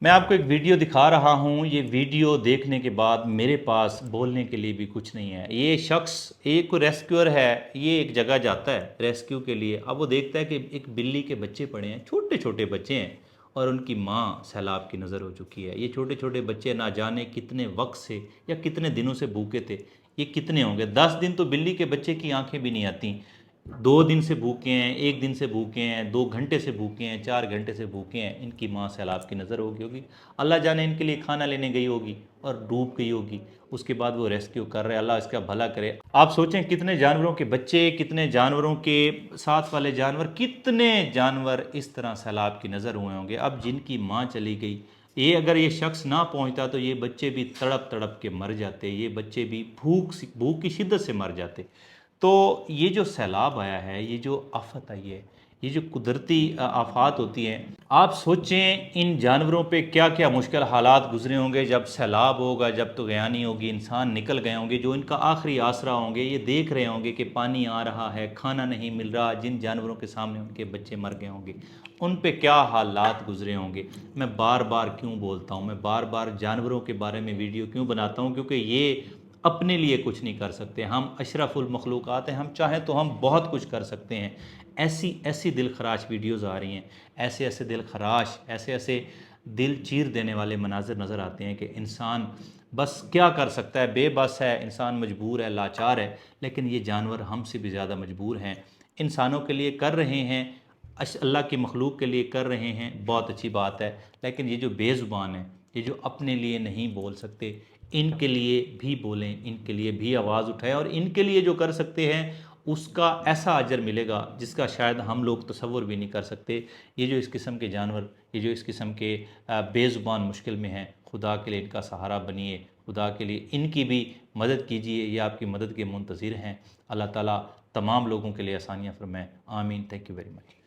میں آپ کو ایک ویڈیو دکھا رہا ہوں، یہ ویڈیو دیکھنے کے بعد میرے پاس بولنے کے لیے بھی کچھ نہیں ہے۔ یہ شخص ایک ریسکیور ہے، یہ ایک جگہ جاتا ہے ریسکیو کے لیے، اب وہ دیکھتا ہے کہ ایک بلی کے بچے پڑے ہیں، چھوٹے چھوٹے بچے ہیں، اور ان کی ماں سیلاب کی نظر ہو چکی ہے۔ یہ چھوٹے چھوٹے بچے نہ جانے کتنے وقت سے یا کتنے دنوں سے بھوکے تھے، یہ کتنے ہوں گے؟ 10 دن تو بلی کے بچے کی آنکھیں بھی نہیں آتیں، 2 دن سے بھوکے ہیں، 1 دن سے بھوکے ہیں، 2 گھنٹے سے بھوکے ہیں، 4 گھنٹے سے بھوکے ہیں۔ ان کی ماں سیلاب کی نظر ہوگی، اللہ جانے ان کے لیے کھانا لینے گئی ہوگی اور ڈوب گئی ہوگی، اس کے بعد وہ ریسکیو کر رہے، اللہ اس کا بھلا کرے۔ آپ سوچیں کتنے جانوروں کے بچے، کتنے جانوروں کے ساتھ والے جانور، کتنے جانور اس طرح سیلاب کی نظر ہوئے ہوں گے۔ اب جن کی ماں چلی گئی، یہ اگر یہ شخص نہ پہنچتا تو یہ بچے بھی تڑپ تڑپ کے مر جاتے، یہ بچے بھی بھوک کی شدت سے مر جاتے۔ تو یہ جو سیلاب آیا ہے، یہ جو آفت آئی ہے، یہ جو قدرتی آفات ہوتی ہیں، آپ سوچیں ان جانوروں پہ کیا کیا مشکل حالات گزرے ہوں گے جب سیلاب ہوگا، جب طغیانی ہوگی، انسان نکل گئے ہوں گے، جو ان کا آخری آسرا ہوں گے، یہ دیکھ رہے ہوں گے کہ پانی آ رہا ہے، کھانا نہیں مل رہا، جن جانوروں کے سامنے ان کے بچے مر گئے ہوں گے، ان پہ کیا حالات گزرے ہوں گے۔ میں بار بار کیوں بولتا ہوں، میں بار بار جانوروں کے بارے میں ویڈیو کیوں بناتا ہوں؟ کیونکہ یہ اپنے لیے کچھ نہیں کر سکتے، ہم اشرف المخلوقات ہیں، ہم چاہیں تو ہم بہت کچھ کر سکتے ہیں۔ ایسی ایسی دل خراش ویڈیوز آ رہی ہیں، ایسے ایسے دل خراش، ایسے ایسے دل چیر دینے والے مناظر نظر آتے ہیں کہ انسان بس کیا کر سکتا ہے، بے بس ہے، انسان مجبور ہے، لاچار ہے۔ لیکن یہ جانور ہم سے بھی زیادہ مجبور ہیں، انسانوں کے لیے کر رہے ہیں، اللہ کی مخلوق کے لیے کر رہے ہیں، بہت اچھی بات ہے۔ لیکن یہ جو بے زبان ہیں، یہ جو اپنے لیے نہیں بول سکتے، ان کے لیے بھی بولیں، ان کے لیے بھی آواز اٹھائیں، اور ان کے لیے جو کر سکتے ہیں اس کا ایسا اجر ملے گا جس کا شاید ہم لوگ تصور بھی نہیں کر سکتے۔ یہ جو اس قسم کے جانور، یہ جو اس قسم کے بے زبان مشکل میں ہیں، خدا کے لیے ان کا سہارا بنیے، خدا کے لیے ان کی بھی مدد کیجیے، یہ آپ کی مدد کے منتظر ہیں۔ اللہ تعالیٰ تمام لوگوں کے لیے آسانیاں فرمائے، آمین۔ Thank you very much.